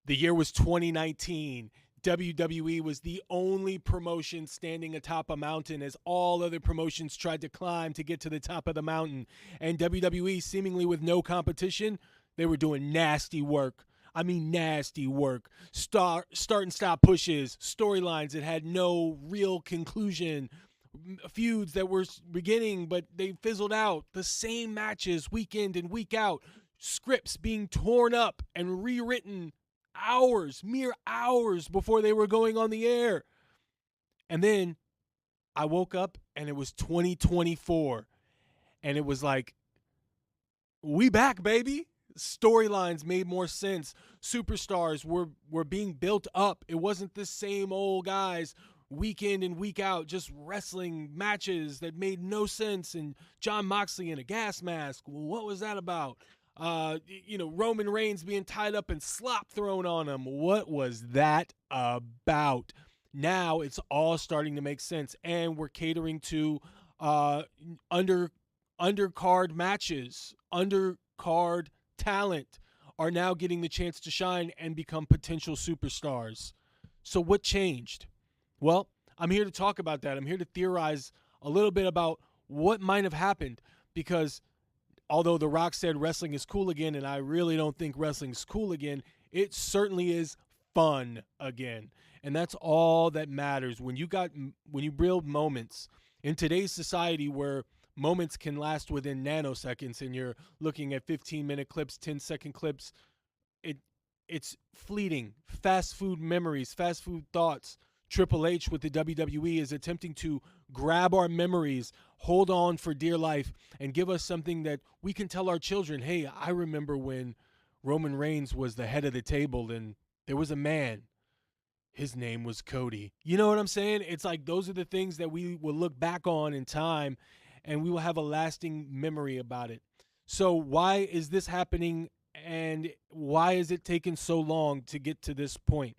The year was 2019. WWE was the only promotion standing atop a mountain as all other promotions tried to climb to get to the top of the mountain. And WWE, seemingly with no competition, they were doing nasty work. I mean, nasty work. Start and stop pushes, storylines that had no real conclusion, feuds that were beginning but they fizzled out, the same matches week in and week out, scripts being torn up and rewritten mere hours before they were going on the air. And then I woke up and it was 2024 and it was like, we back, baby. Storylines made more sense. Superstars were being built up. It wasn't the same old guys week in and week out just wrestling matches that made no sense. And John Moxley in a gas mask, what was that about? Roman Reigns being tied up and slop thrown on him. What was that about? Now it's all starting to make sense, and we're catering to undercard matches. Undercard talent are now getting the chance to shine and become potential superstars. So what changed? Well, I'm here to talk about that. I'm here to theorize a little bit about what might have happened, because although The Rock said wrestling is cool again, and I really don't think wrestling is cool again, it certainly is fun again. And that's all that matters. When you build moments in today's society where moments can last within nanoseconds and you're looking at 15-minute clips, 10-second clips, it's fleeting. Fast food memories, fast food thoughts. Triple H with the WWE is attempting to grab our memories, hold on for dear life, and give us something that we can tell our children, hey, I remember when Roman Reigns was the head of the table and there was a man. His name was Cody. You know what I'm saying? It's like those are the things that we will look back on in time and we will have a lasting memory about it. So why is this happening and why is it taking so long to get to this point?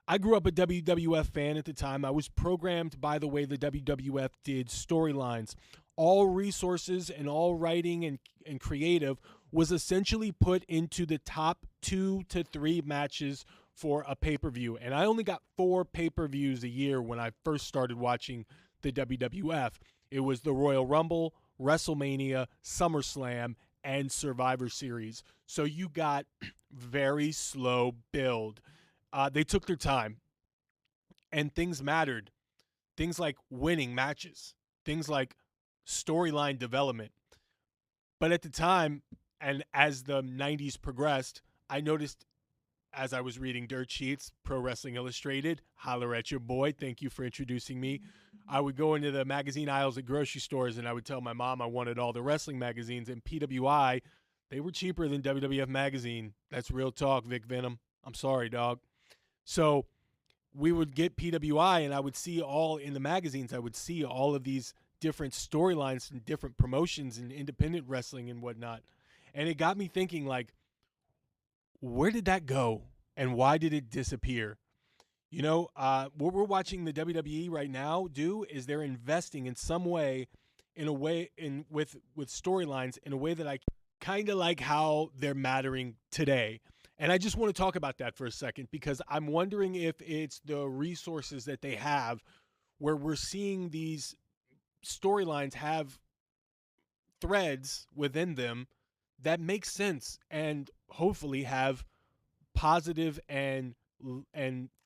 I grew up a WWF fan at the time. I was programmed by the way the WWF did storylines. All resources and all writing and creative was essentially put into the top 2 to 3 matches for a pay-per-view. And I only got 4 pay-per-views a year when I first started watching the WWF. It was the Royal Rumble, WrestleMania, SummerSlam, and Survivor Series. So you got very slow build. They took their time, and things mattered. Things like winning matches, things like storyline development. But at the time, and as the 90s progressed, I noticed as I was reading dirt sheets, Pro Wrestling Illustrated, holler at your boy, thank you for introducing me. I would go into the magazine aisles at grocery stores, and I would tell my mom I wanted all the wrestling magazines, and PWI, they were cheaper than WWF Magazine. That's real talk, Vic Venom. I'm sorry, dog. So we would get PWI, and I would see all in the magazines. I would see all of these different storylines and different promotions and independent wrestling and whatnot. And it got me thinking, like, where did that go and why did it disappear? You know, what we're watching the WWE right now do is they're investing in some way, with storylines in a way that I kind of like how they're mattering today. And I just want to talk about that for a second because I'm wondering if it's the resources that they have where we're seeing these storylines have threads within them that make sense and hopefully have positive and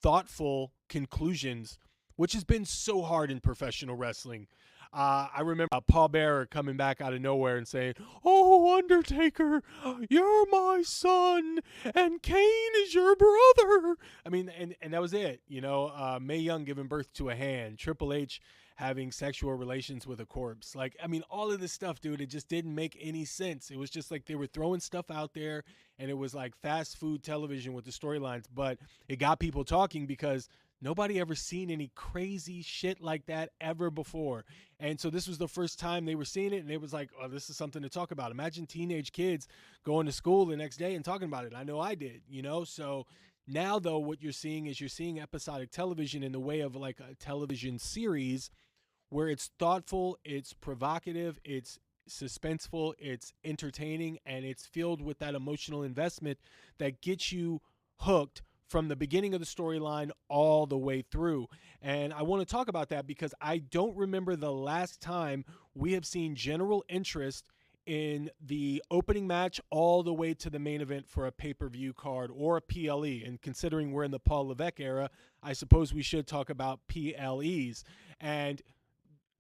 thoughtful conclusions, which has been so hard in professional wrestling. I remember Paul Bearer coming back out of nowhere and saying, "Oh, Undertaker, you're my son, and Kane is your brother." I mean, and that was it. You know, Mae Young giving birth to a hand, Triple H having sexual relations with a corpse. Like, I mean, all of this stuff, dude, it just didn't make any sense. It was just like they were throwing stuff out there, and it was like fast food television with the storylines. But it got people talking because nobody ever seen any crazy shit like that ever before. And so this was the first time they were seeing it, and it was like, oh, this is something to talk about. Imagine teenage kids going to school the next day and talking about it. I know I did, you know? So now, though, what you're seeing is you're seeing episodic television in the way of like a television series where it's thoughtful, it's provocative, it's suspenseful, it's entertaining, and it's filled with that emotional investment that gets you hooked from the beginning of the storyline all the way through. And I want to talk about that because I don't remember the last time we have seen general interest in the opening match all the way to the main event for a pay-per-view card or a PLE. And considering we're in the Paul Levesque era, I suppose we should talk about PLEs. And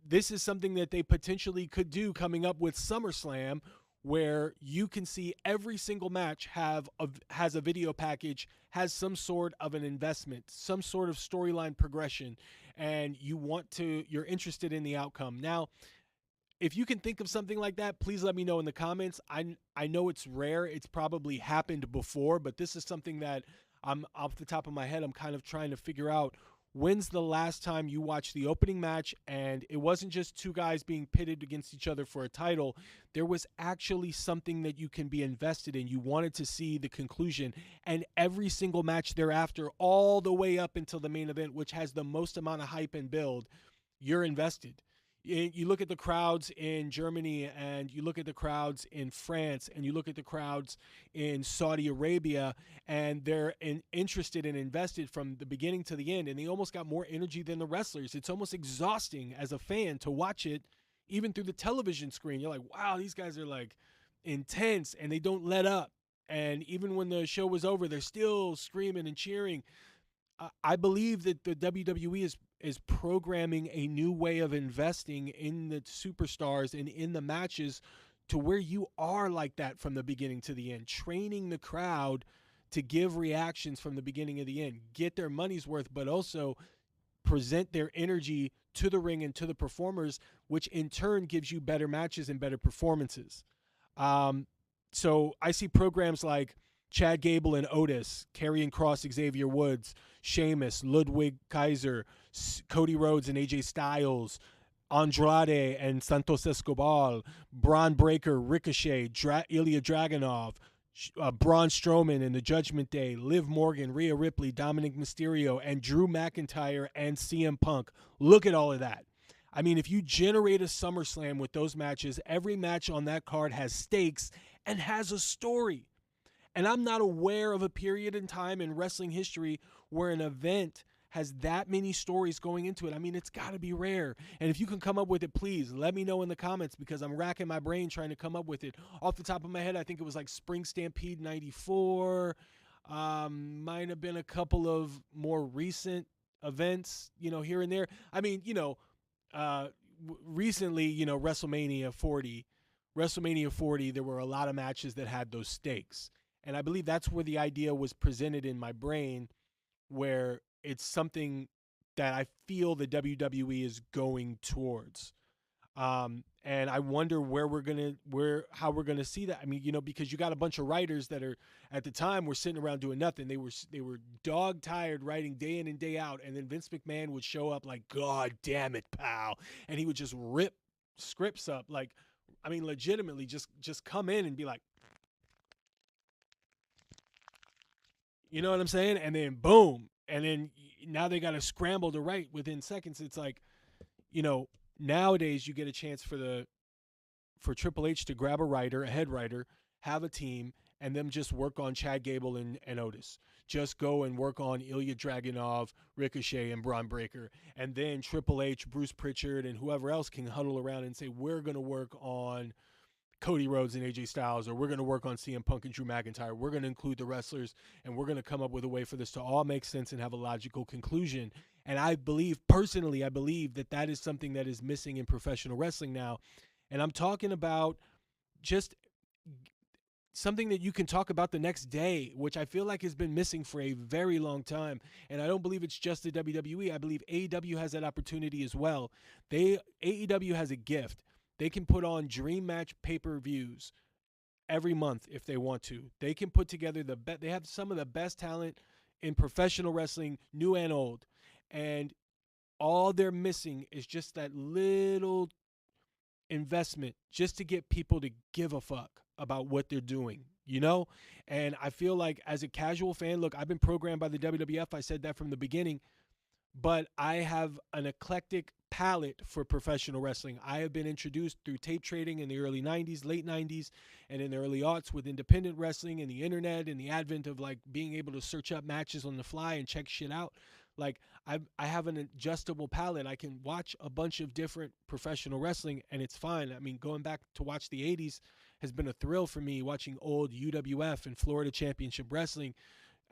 this is something that they potentially could do coming up with SummerSlam, where you can see every single match has a video package, has some sort of an investment, some sort of storyline progression, and you're interested in the outcome. Now, if you can think of something like that, please let me know in the comments. I know it's rare. It's probably happened before, but this is something that I'm off the top of my head. I'm kind of trying to figure out when's the last time you watched the opening match and it wasn't just two guys being pitted against each other for a title. There was actually something that you can be invested in. You wanted to see the conclusion, and every single match thereafter, all the way up until the main event, which has the most amount of hype and build, you're invested. You look at the crowds in Germany, and you look at the crowds in France, and you look at the crowds in Saudi Arabia, and they're interested and invested from the beginning to the end, and they almost got more energy than the wrestlers. It's almost exhausting as a fan to watch it, even through the television screen. You're like, wow, these guys are like intense, and they don't let up. And even when the show was over, they're still screaming and cheering. I believe that the WWE is programming a new way of investing in the superstars and in the matches to where you are like that from the beginning to the end, training the crowd to give reactions from the beginning to the end, get their money's worth, but also present their energy to the ring and to the performers, which in turn gives you better matches and better performances. So I see programs like Chad Gable and Otis, Karrion Kross, Xavier Woods, Sheamus, Ludwig Kaiser, Cody Rhodes and AJ Styles, Andrade and Santos Escobar, Braun Breaker, Ricochet, Ilya Dragunov, Braun Strowman and the Judgment Day, Liv Morgan, Rhea Ripley, Dominic Mysterio, and Drew McIntyre and CM Punk. Look at all of that. I mean, if you generate a SummerSlam with those matches, every match on that card has stakes and has a story. And I'm not aware of a period in time in wrestling history where an event has that many stories going into it. I mean, it's got to be rare. And if you can come up with it, please let me know in the comments, because I'm racking my brain trying to come up with it. Off the top of my head, I think it was like Spring Stampede 94. Might have been a couple of more recent events, here and there. I mean, recently, WrestleMania 40. WrestleMania 40, there were a lot of matches that had those stakes. And I believe that's where the idea was presented in my brain, where it's something that I feel the WWE is going towards. And I wonder how we're gonna see that. I mean, because you got a bunch of writers that are at the time were sitting around doing nothing. They were dog tired writing day in and day out, and then Vince McMahon would show up like, God damn it, pal, and he would just rip scripts up, like, I mean, legitimately just come in and be like, you know what I'm saying? And then boom. And then now they got to scramble to write within seconds. It's like, nowadays you get a chance for Triple H to grab a head writer, have a team, and them just work on Chad Gable and Otis. Just go and work on Ilya Dragunov, Ricochet, and Braun Breaker. And then Triple H, Bruce Pritchard, and whoever else can huddle around and say, we're going to work on Cody Rhodes and AJ Styles, or we're going to work on CM Punk and Drew McIntyre. We're going to include the wrestlers, and we're going to come up with a way for this to all make sense and have a logical conclusion. And I believe that is something that is missing in professional wrestling now. And I'm talking about just something that you can talk about the next day, which I feel like has been missing for a very long time. And I don't believe it's just the WWE. I believe AEW has that opportunity as well. AEW has a gift. They can put on dream match pay-per-views every month if they want to. They can put together they have some of the best talent in professional wrestling, new and old. And all they're missing is just that little investment just to get people to give a fuck about what they're doing, And I feel like as a casual fan, look, I've been programmed by the WWF. I said that from the beginning. but I have an eclectic palette for professional wrestling. I have been introduced through tape trading in the early 90s, late 90s, and in the early aughts with independent wrestling and the internet and the advent of like being able to search up matches on the fly and check shit out. Like I have an adjustable palette. I can watch a bunch of different professional wrestling and it's fine. I mean, going back to watch the 80s has been a thrill for me, watching old UWF and Florida Championship Wrestling,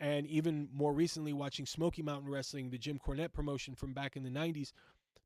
and even more recently watching Smoky Mountain Wrestling, the Jim Cornette promotion from back in the 90s.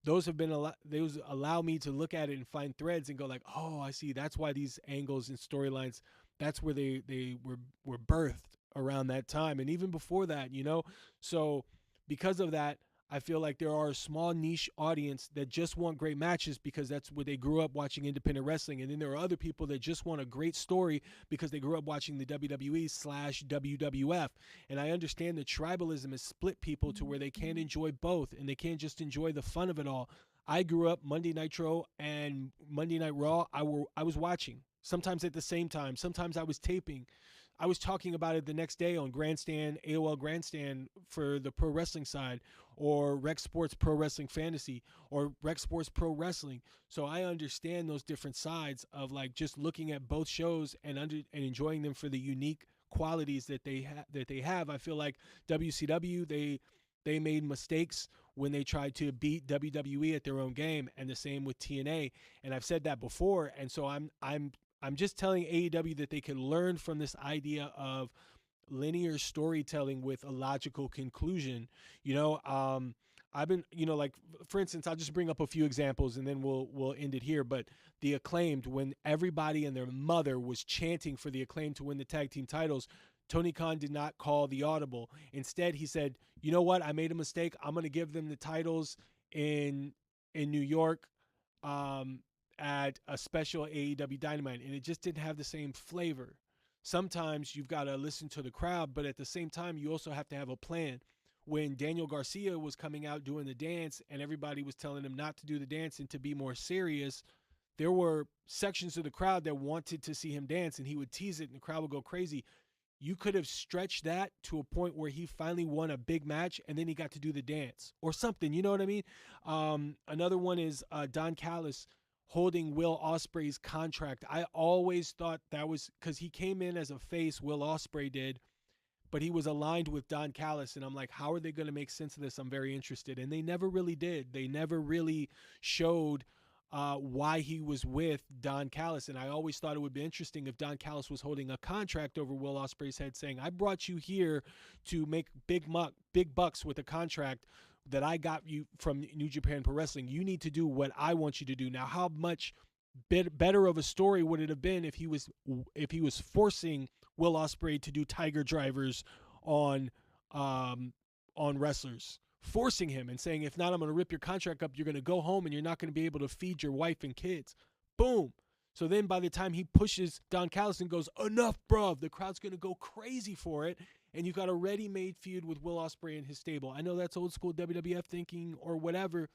Those have been those allow me to look at it and find threads and go like, oh, I see, that's why these angles and storylines, that's where they were birthed around that time and even before that, you know. So because of that, I feel like there are a small niche audience that just want great matches because that's where they grew up watching independent wrestling. And then there are other people that just want a great story because they grew up watching the WWE/WWF. And I understand that tribalism has split people to where they can't enjoy both and they can't just enjoy the fun of it all. I grew up Monday Nitro and Monday Night Raw. I was watching, sometimes at the same time. Sometimes I was taping. I was talking about it the next day on Grandstand, AOL Grandstand for the pro wrestling side, or Rec Sports Pro Wrestling Fantasy, or Rec Sports Pro Wrestling. So I understand those different sides of like just looking at both shows and enjoying them for the unique qualities that they have. I feel like WCW, they made mistakes when they tried to beat WWE at their own game, and the same with TNA. And I've said that before, and so I'm just telling AEW that they can learn from this idea of linear storytelling with a logical conclusion. You know, I've been, you know, like for instance, I'll just bring up a few examples and then we'll end it here. But the Acclaimed, when everybody and their mother was chanting for the Acclaimed to win the tag team titles, Tony Khan did not call the audible. Instead, he said, "You know what? I made a mistake. I'm going to give them the titles in New York." Um, at a special AEW Dynamite, and it just didn't have the same flavor. Sometimes you've got to listen to the crowd, but at the same time, you also have to have a plan. When Daniel Garcia was coming out doing the dance and everybody was telling him not to do the dance and to be more serious, there were sections of the crowd that wanted to see him dance, and he would tease it and the crowd would go crazy. You could have stretched that to a point where he finally won a big match and then he got to do the dance or something. You know what I mean? Another one is Don Callis holding Will Ospreay's contract. I always thought that was because he came in as a face, Will Ospreay did, but he was aligned with Don Callis. And I'm like, how are they going to make sense of this? I'm very interested. And they never really did. They never really showed why he was with Don Callis. And I always thought it would be interesting if Don Callis was holding a contract over Will Ospreay's head saying, I brought you here to make big bucks with a contract that I got you from New Japan Pro Wrestling. You need to do what I want you to do. Now, how much better of a story would it have been if he was forcing Will Ospreay to do tiger drivers on wrestlers, forcing him and saying, if not, I'm going to rip your contract up. You're going to go home and you're not going to be able to feed your wife and kids. Boom. So then by the time he pushes Don Callis and goes, enough, bruv, the crowd's going to go crazy for it. And you've got a ready-made feud with Will Ospreay and his stable. I know that's old school WWF thinking or whatever,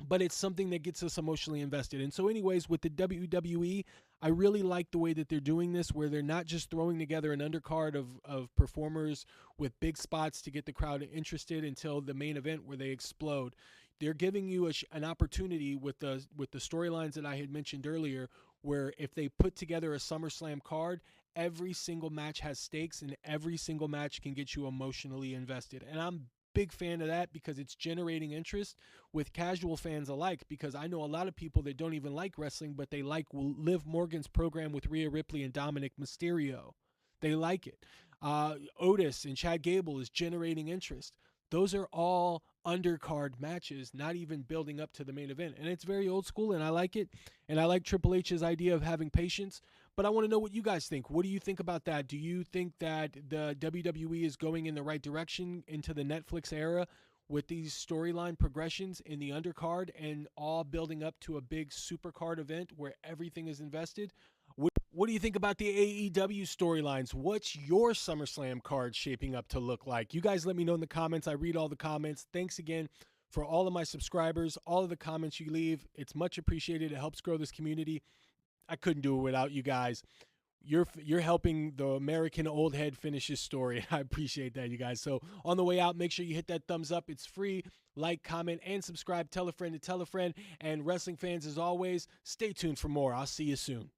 but it's something that gets us emotionally invested. And so anyways, with the WWE, I really like the way that they're doing this, where they're not just throwing together an undercard of performers with big spots to get the crowd interested until the main event where they explode. They're giving you an opportunity with the storylines that I had mentioned earlier, where if they put together a SummerSlam card, every single match has stakes and every single match can get you emotionally invested. And I'm big fan of that because it's generating interest with casual fans alike, because I know a lot of people that don't even like wrestling, but they like Liv Morgan's program with Rhea Ripley and Dominic Mysterio. They like it. Otis and Chad Gable is generating interest. Those are all undercard matches, not even building up to the main event. And it's very old school, and I like it. And I like Triple H's idea of having patience. But I want to know what you guys think. What do you think about that? Do you think that the WWE is going in the right direction into the Netflix era with these storyline progressions in the undercard and all building up to a big supercard event where everything is invested? What do you think about the AEW storylines? What's your SummerSlam card shaping up to look like? You guys let me know in the comments. I read all the comments. Thanks again for all of my subscribers, all of the comments you leave. It's much appreciated. It helps grow this community. I couldn't do it without you guys. you're helping the American old head finish his story. I appreciate that, you guys. So on the way out, make sure you hit that thumbs up. It's free. Like, comment, and subscribe. Tell a friend to tell a friend. And wrestling fans, as always, stay tuned for more. I'll see you soon.